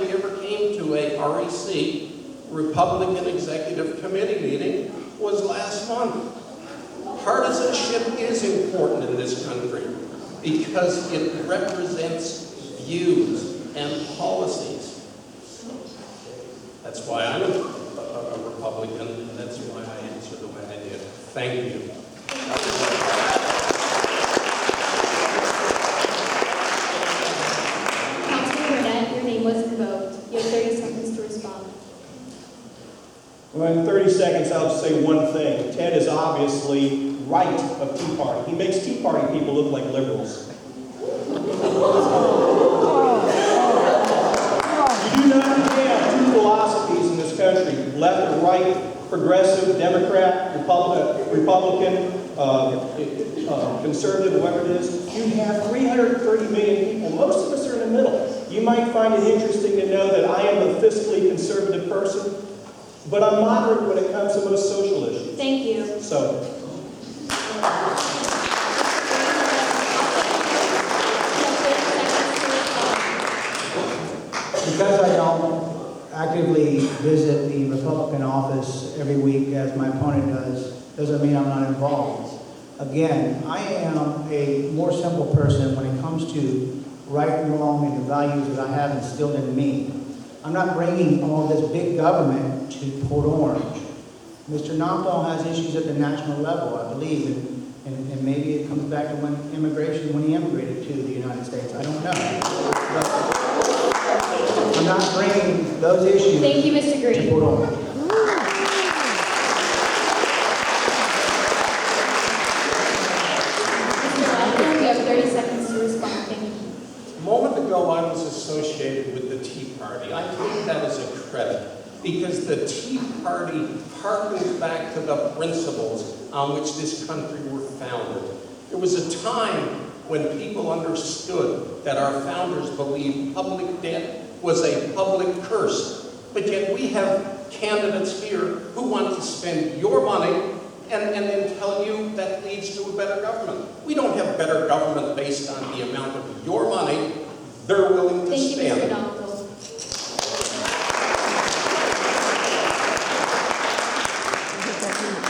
we ever came to a REC, Republican Executive Committee meeting, was last month. Partisanship is important in this country because it represents views and policies. That's why I'm a Republican, and that's why I answer the way I did. Thank you. Councilman Burnett, your name was invoked. You have 30 seconds to respond. Well, in 30 seconds, I'll just say one thing. Ted is obviously right of Tea Party. He makes Tea Party people look like liberals. You do not have two philosophies in this country, left or right, progressive, Democrat, Republican, conservative, whatever it is. You have 330 million people. Most of us are in the middle. You might find it interesting to know that I am a fiscally conservative person, but I'm moderate when it comes to most social issues. Thank you. So. Because I don't actively visit the Republican office every week as my opponent does, doesn't mean I'm not involved. Again, I am a more simple person when it comes to right and wrong and the values that I have instilled in me. I'm not bringing all this big government to Port Orange. Mr. Nampal has issues at the national level, I believe, and maybe it comes back to when he immigrated to the United States. I don't know. But I'm not bringing those issues. Thank you, Mr. Green. To Port Orange. Mr. Lafleur, you have 30 seconds to respond. Thank you. A moment ago, I was associated with the Tea Party. I take that as a credit because the Tea Party harkens back to the principles on which this country were founded. There was a time when people understood that our founders believed public debt was a public curse. But yet we have candidates here who want to spend your money and then tell you that leads to a better government. We don't have better government based on the amount of your money they're willing to Thank spend. you, Mr. Donald.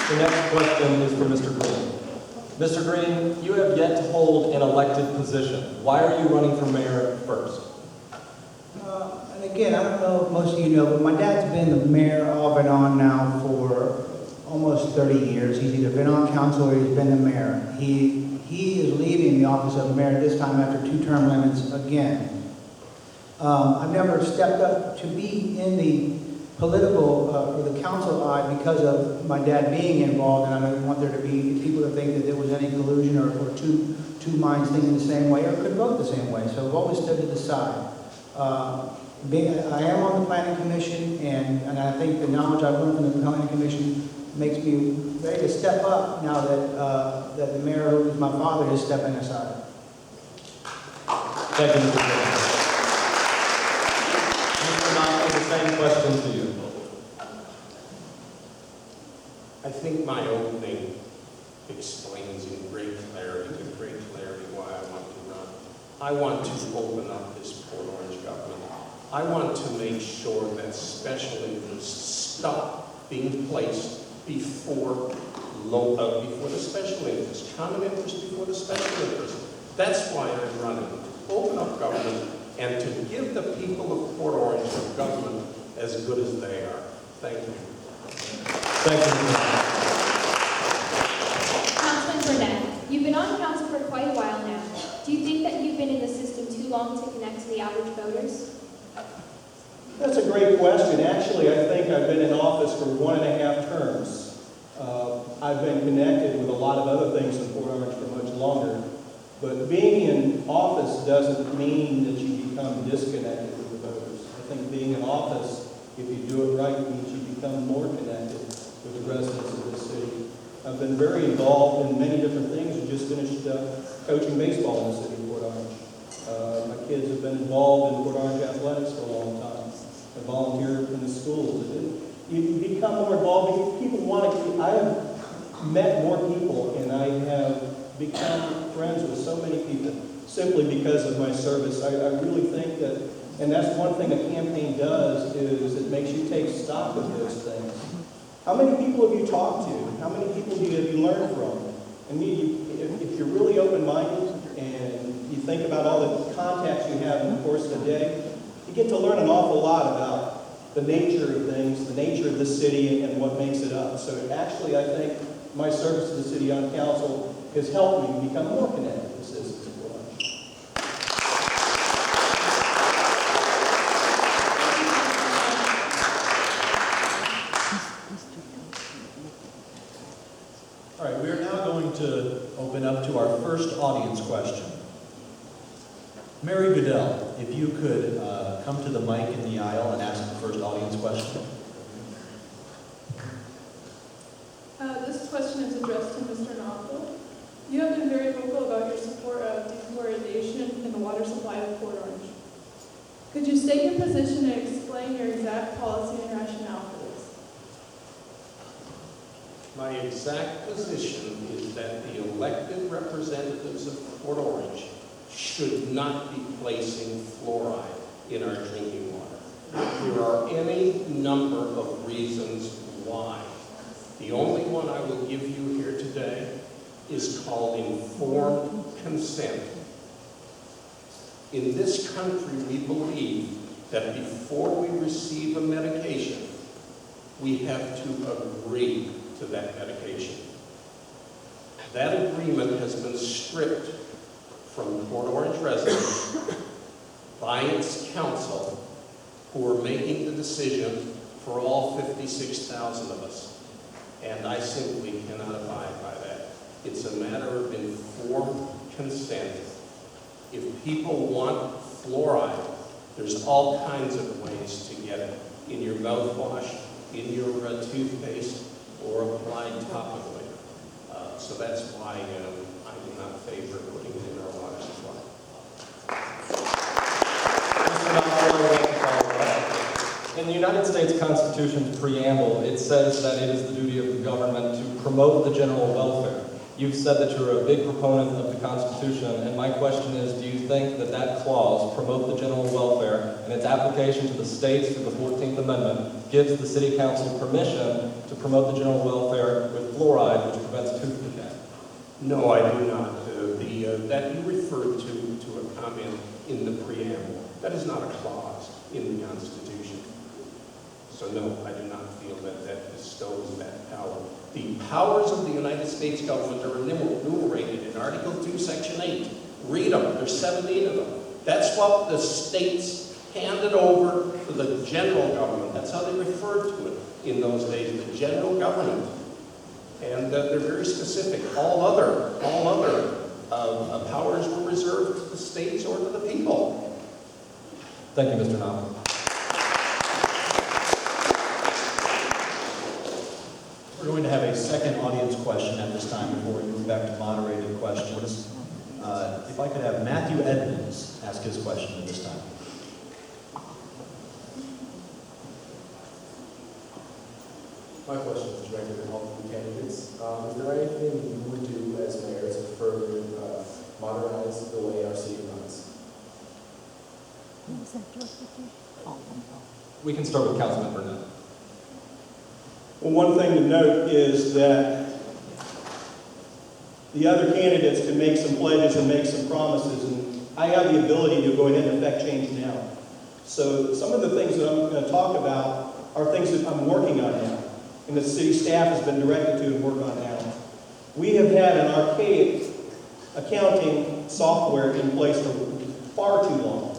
The next question is for Mr. Green. Mr. Green, you have yet to hold an elected position. Why are you running for mayor first? And again, I don't know if most of you know, but my dad's been the mayor off and on now for almost 30 years. He's either been on council or he's been the mayor. He is leaving the office of mayor this time after 2 term limits again. I've never stepped up to be in the political or the council eye because of my dad being involved, and I don't want there to be people that think that there was any collusion or two minds thinking the same way or could vote the same way. So I've always stood to the side. I am on the planning commission, and I think the knowledge I've learned from the planning commission makes me ready to step up now that that the mayor, who is my father, is stepping aside. Thank you, Mr. Green. Mr. Knopfler, the same question to you. I think my opening explains in great clarity why I want to run. I want to open up this Port Orange government. I want to make sure that special interests stop being placed before the special interest, common interest before the special interest. That's why I'm running, to open up government and to give the people of Port Orange a government as good as they are. Thank you. Thank you. Councilman Burnett, you've been on council for quite a while now. Do you think that you've been in the system too long to connect to the average voters? That's a great question. Actually, I think I've been in office for 1.5 terms. I've been connected with a lot of other things in Port Orange for much longer. But being in office doesn't mean that you become disconnected with the voters. I think being in office, if you do it right, means you become more connected with the residents of this city. I've been very involved in many different things. I just finished coaching baseball in the city of Port Orange. My kids have been involved in Port Orange athletics for a long time. I volunteer in the schools. You become more involved. People want to. I have met more people, and I have become friends with so many people simply because of my service. I really think that And that's one thing a campaign does, is it makes you take stock of those things. How many people have you talked to? How many people have you learned from? And if you're really open-minded and you think about all the contacts you have in the course of the day, you get to learn an awful lot about the nature of things, the nature of the city, and what makes it up. So actually, I think my service to the city on council has helped me become more connected with citizens of Fort Orange. All right, we are now going to open up to our first audience question. Mary Goodell, if you could come to the mic in the aisle and ask the first audience question. This question is addressed to Mr. Knopfler. You have been very vocal about your support of defluoridation in the water supply of Port Orange. Could you state your position and explain your exact policy and rationale for this? My exact position is that the elected representatives of Port Orange should not be placing fluoride in our drinking water. There are any number of reasons why. The only one I will give you here today is called informed consent. In this country, we believe that before we receive a medication, we have to agree to that medication. That agreement has been stripped from Port Orange residents by its council, who are making the decision for all 56,000 of us. And I simply cannot abide by that. It's a matter of informed consent. If people want fluoride, there's all kinds of ways to get it. In your mouthwash, in your toothpaste, or applied topically. So that's why I do not favor putting it in our water supply. Mr. Knopfler, I would like to follow up. In the United States Constitution's preamble, it says that it is the duty of the government to promote the general welfare. You've said that you're a big proponent of the Constitution, and my question is, do you think that that clause, promote the general welfare, and its application to the states through the 14th Amendment, gives the City Council permission to promote the general welfare with fluoride, which prevents tooth decay? No, I do not. That you referred to a comment in the preamble. That is not a clause in the Constitution. So no, I do not feel that that bestows that power. The powers of the United States government are enumerated in Article 2, Section 8. Read them. There's 17 of them. That's what the states handed over to the general government. That's how they referred to it in those days, the general government. And they're very specific. All other powers were reserved to the states or to the people. Thank you, Mr. Knopfler. We're going to have a second audience question at this time before we move back to moderated questions. If I could have Matthew Edmonds ask his question at this time. My question is directed at all three candidates. Is there anything you would do as mayor to further modernize the way our city runs? We can start with Councilman Burnett. Well, one thing to note is that the other candidates can make some pledges and make some promises, and I have the ability to go ahead and affect change now. So some of the things that I'm going to talk about are things that I'm working on now, and the city staff has been directed to and work on now. We have had an archaic accounting software in place for far too long.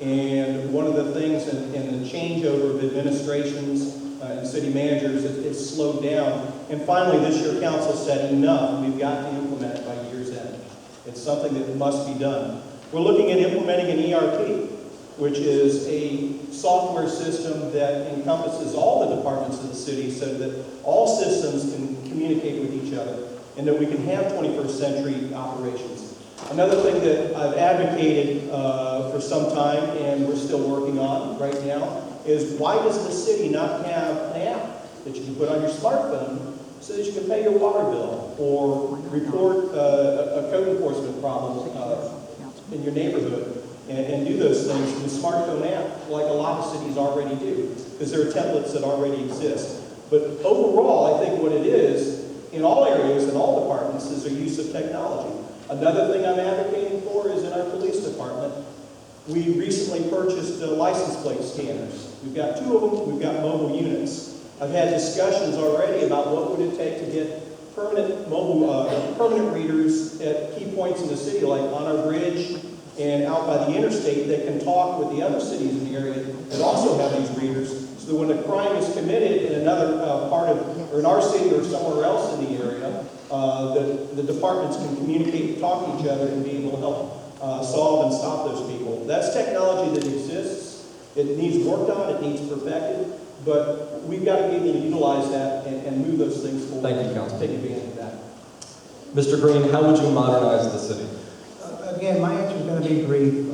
And one of the things in the changeover of administrations and city managers, it's slowed down. And finally, this year, council said enough. We've got to implement it by year's end. It's something that must be done. We're looking at implementing an ERP, which is a software system that encompasses all the departments of the city so that all systems can communicate with each other and that we can have 21st century operations. Another thing that I've advocated for some time, and we're still working on right now, is why does the city not have an app that you can put on your smartphone so that you can pay your water bill or report a code enforcement problem in your neighborhood? and do those things in the smartphone app, like a lot of cities already do, because there are templates that already exist. But overall, I think what it is, in all areas, in all departments, is a use of technology. Another thing I'm advocating for is in our police department. We recently purchased license plate scanners. We've got 2 of them. We've got mobile units. I've had discussions already about what would it take to get permanent readers at key points in the city, like on our bridge and out by the interstate, that can talk with the other cities in the area that also have these readers, so that when a crime is committed in another part of, or in our city or somewhere else in the area, the departments can communicate and talk to each other and be able to help solve and stop those people. That's technology that exists. It needs worked on, it needs perfected, but we've got to be able to utilize that and move those things forward. Thank you, Council. Take advantage of that. Mr. Green, how would you modernize the city? Again, my answer is going to be brief.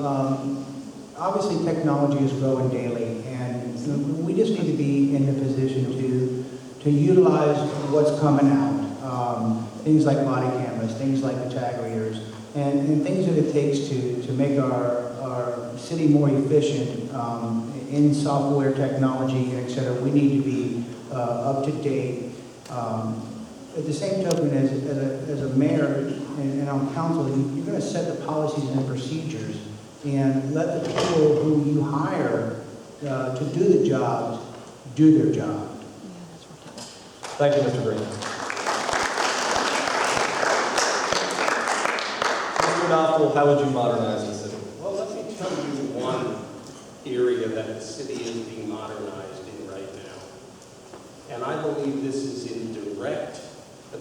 Obviously, technology is growing daily, and we just need to be in the position to utilize what's coming out. Things like body cameras, things like the tag readers, and things that it takes to make our city more efficient in software technology, et cetera. We need to be up to date. At the same token, as a mayor and on council, you're going to set the policies and procedures and let the people who you hire to do the jobs do their job. Thank you, Mr. Green. Mr. Knopfel, how would you modernize the city? Well, let me tell you one area that the city is being modernized in right now. And I believe this is a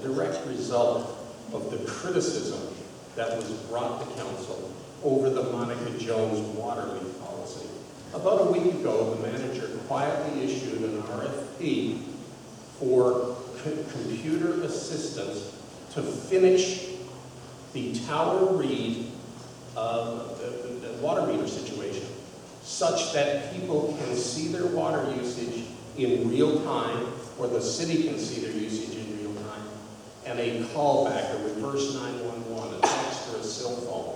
direct result of the criticism that was brought to council over the Monica Jones water leak policy. About a week ago, the manager quietly issued an RFP for computer assistance to finish the tower read of the water meter situation, such that people can see their water usage in real time, or the city can see their usage in real time, and a callback, a reverse 911, a text or a cell phone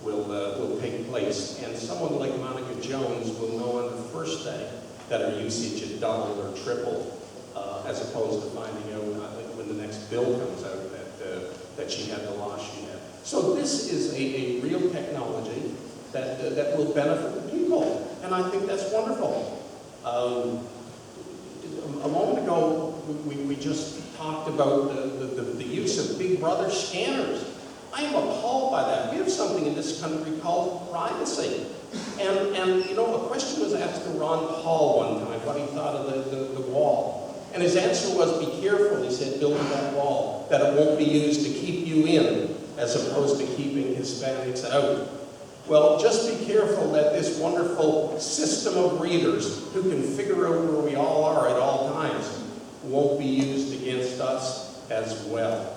will take place. And someone like Monica Jones will know on the first day that her usage had doubled or tripled, as opposed to finding out when the next bill comes out that she had the loss she had. So this is a real technology that will benefit the people, and I think that's wonderful. A moment ago, we just talked about the use of Big Brother scanners. I am appalled by that. We have something in this country called privacy. And you know, a question was asked to Ron Paul one time, what he thought of the wall. And his answer was, be careful, he said, building that wall, that it won't be used to keep you in, as opposed to keeping Hispanics out. Well, just be careful that this wonderful system of readers who can figure out where we all are at all times won't be used against us as well.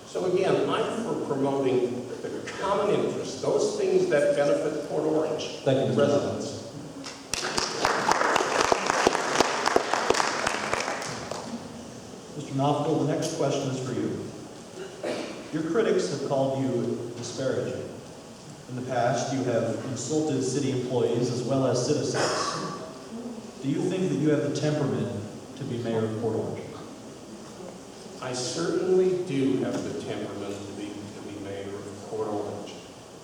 So again, I'm for promoting the common interest, those things that benefit Port Orange. Thank you, Mr. residents. Mr. Knopfel, the next question is for you. Your critics have called you disparaging. In the past, you have insulted city employees as well as citizens. Do you think that you have the temperament to be mayor of Port Orange? I certainly do have the temperament to be mayor of Port Orange.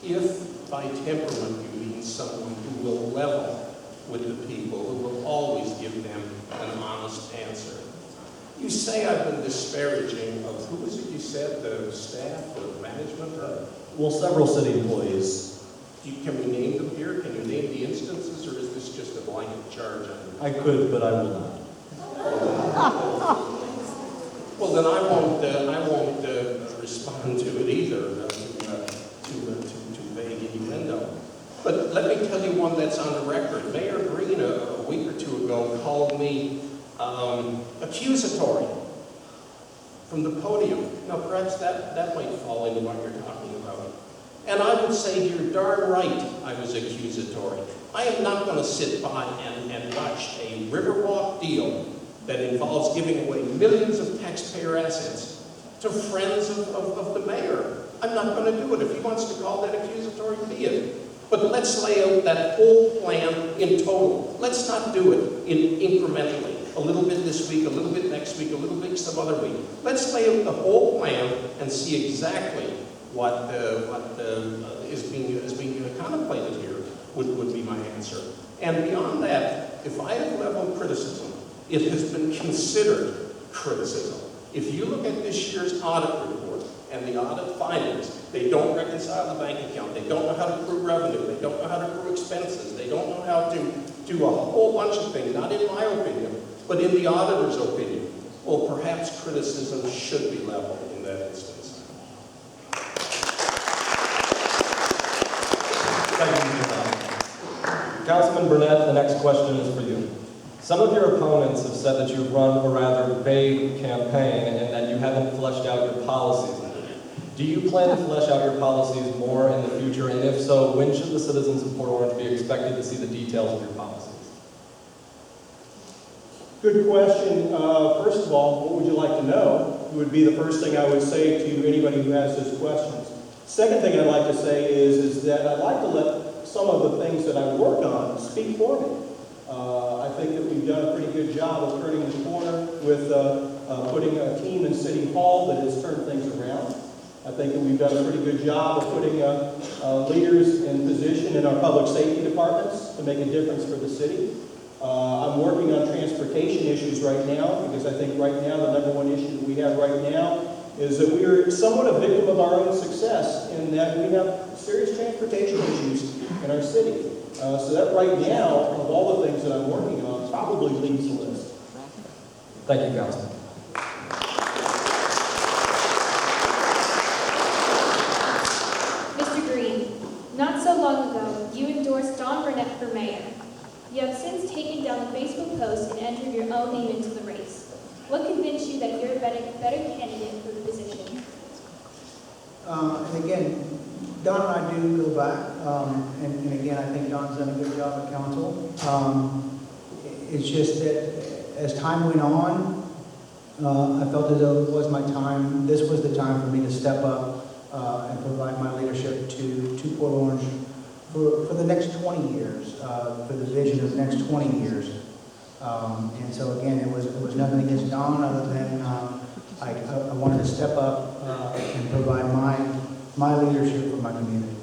If by temperament you mean someone who will level with the people, who will always give them an honest answer. You say I've been disparaging of, who was it you said, the staff or management? Well, several city employees. Can we name them here? Can you name the instances, or is this just a blanket charge? I could, but I will not. Well, then I won't respond to it either, to vague innuendo. But let me tell you one that's on the record. Mayor Green, a week or two ago, called me accusatory from the podium. Now, perhaps that might fall into what you're talking about. And I would say, you're darn right I was accusatory. I am not going to sit by and watch a Riverwalk deal that involves giving away millions of taxpayer assets to friends of the mayor. I'm not going to do it. If he wants to call that accusatory, be it. But let's lay out that whole plan in total. Let's not do it incrementally. A little bit this week, a little bit next week, a little bit some other week. Let's lay out the whole plan and see exactly what is being contemplated here would be my answer. And beyond that, if I have leveled criticism, it has been considered criticism. If you look at this year's audit report and the audit findings, they don't reconcile the bank account, they don't know how to prove revenue, they don't know how to prove expenses, they don't know how to do a whole bunch of things, not in my opinion, but in the auditor's opinion. Well, perhaps criticism should be leveled in that instance. Thank you, Mr. Knopf. Councilman Burnett, the next question is for you. Some of your opponents have said that you've run a rather vague campaign and that you haven't fleshed out your policies. Do you plan to flesh out your policies more in the future? And if so, when should the citizens of Port Orange be expected to see the details of your policies? Good question. First of all, what would you like to know would be the first thing I would say to anybody who has those questions. Second thing I'd like to say is that I'd like to let some of the things that I work on speak for me. I think that we've done a pretty good job of turning the corner with putting a team in City Hall that has turned things around. I think that we've done a pretty good job of putting leaders in position in our public safety departments to make a difference for the city. I'm working on transportation issues right now because I think right now the number one issue that we have right now is that we are somewhat a victim of our own success in that we have serious transportation issues in our city. So that right now, of all the things that I'm working on, probably leads the list. Thank you, Councilman. Mr. Green, not so long ago, you endorsed Don Burnett for mayor. You have since taken down the Facebook post and entered your own name into the race. What convinced you that you're a better candidate for the position? And again, Don and I do go back, and again, I think Don's done a good job at council. It's just that as time went on, I felt as though it was my time, this was the time for me to step up and provide my leadership to Port Orange for the next 20 years, for the vision of the next 20 years. And so again, it was nothing against Don other than I wanted to step up and provide my leadership for my community.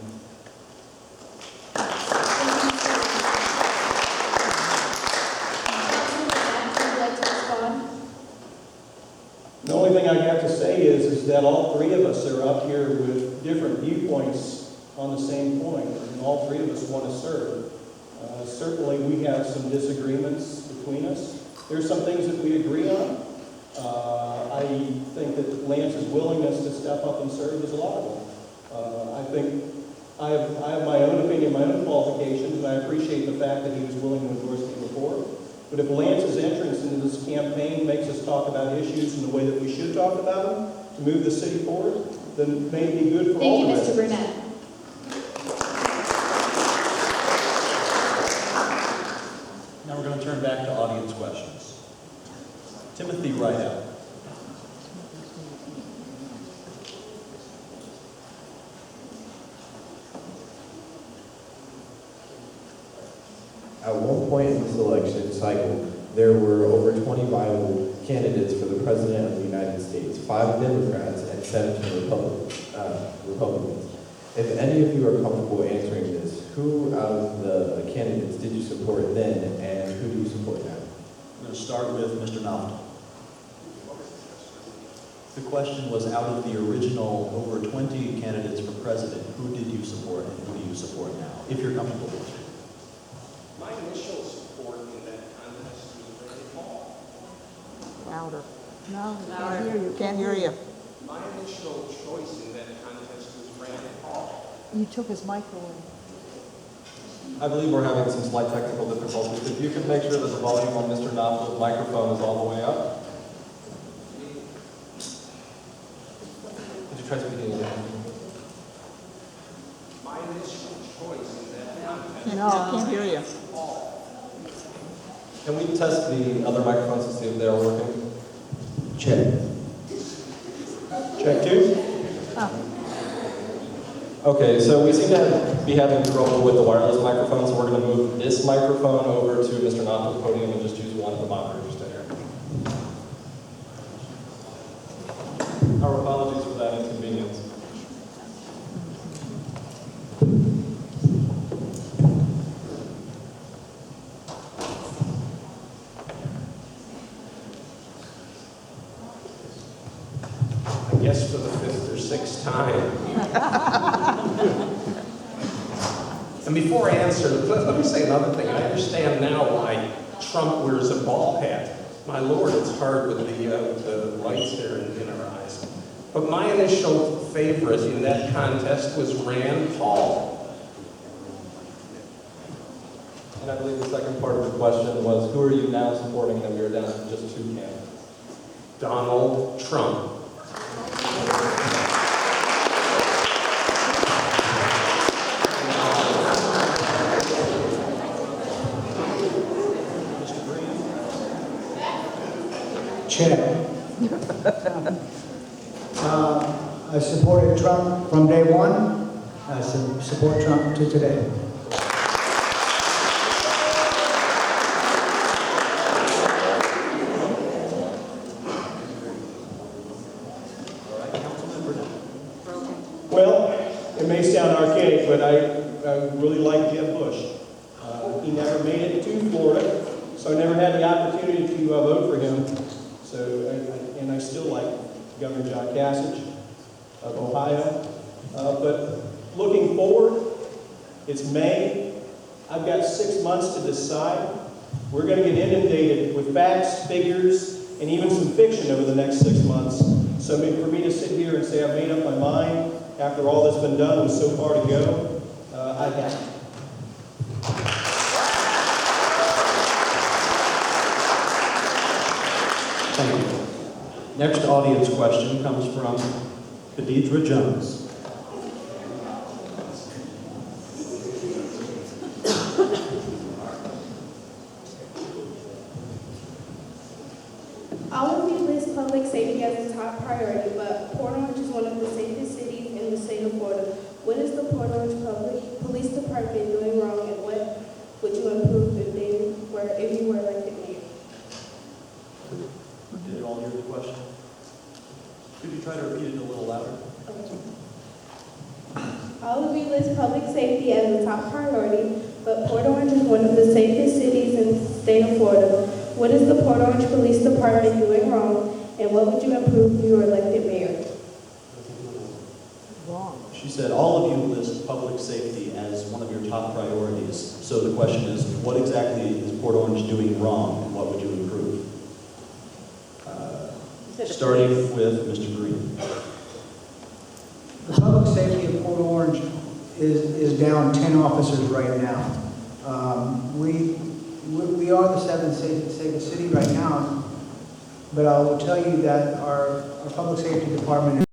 The only thing I have to say is that all three of us are up here with different viewpoints on the same point, and all three of us want to serve. Certainly, we have some disagreements between us. There's some things that we agree on. I think that Lance's willingness to step up and serve is laudable. I think I have my own opinion, my own qualifications, and I appreciate the fact that he was willing to endorse me before. But if Lance's entrance into this campaign makes us talk about issues in the way that we should talk about them to move the city forward, then it may be good for all of us. Thank you, Mr. Burnett. Now we're going to turn back to audience questions. Timothy Rydell. At one point in this election cycle, there were over 20 viable candidates for the President of the United States, 5 Democrats and 17 Republicans. If any of you are comfortable answering this, who out of the candidates did you support then, and who do you support now? I'm going to start with Mr. Knopf. The question was, out of the original over 20 candidates for president, who did you support and who do you support now, if you're comfortable with it? My initial support in that contest was Randy Paul. Louder. No, can't hear you, can't hear you. My initial choice in that contest was Randy Paul. You took his microphone. I believe we're having some slight technical difficulties. If you could make sure that the volume on Mr. Knopf's microphone is all the way up. Could you try speaking again? My initial choice in that contest. No, I can't hear you. Can we test the other microphones to see if they're working? Check. Check 2. Okay, so we seem to be having trouble with the wireless microphone, so we're going to move this microphone over to Mr. Knopfler's podium and just use one of the monitors to hear. Our apologies for that inconvenience. I guess for the fifth or sixth time. And before I answer, let me say another thing. I understand now why Trump wears a ball hat. My Lord, it's hard with the lights here in our eyes. But my initial favorite in that contest was Rand Paul. And I believe the second part of the question was, who are you now supporting that we are down to just 2 candidates? Donald Trump. Chair. I supported Trump from day one. I support Trump to today. Well, it may sound archaic, but I really like Jeb Bush. He never made it to Florida, so I never had the opportunity to vote for him. So, and I still like Governor John Kasich of Ohio. But looking forward, it's May. I've got 6 months to decide. We're going to get inundated with facts, figures, and even some fiction over the next 6 months. So for me to sit here and say I've made up my mind after all that's been done with so far to go, I haven't. Thank you. Next audience question comes from Khadidra Jones. All of you list public safety as a top priority, but Port Orange is one of the safest cities in the state of Florida. What is the Port Orange Police Department doing wrong, and what would you improve if you were elected mayor? Did you all hear the question? Could you try to repeat it a little louder? All of you list public safety as a top priority, but Port Orange is one of the safest cities in the state of Florida. What is the Port Orange Police Department doing wrong, and what would you improve if you were elected mayor? Wrong. She said all of you list public safety as one of your top priorities. So the question is, what exactly is Port Orange doing wrong, and what would you improve? Starting with Mr. Green. The public safety of Port Orange is down 10 officers right now. We are the seventh safest city right now, but I will tell you that our public safety department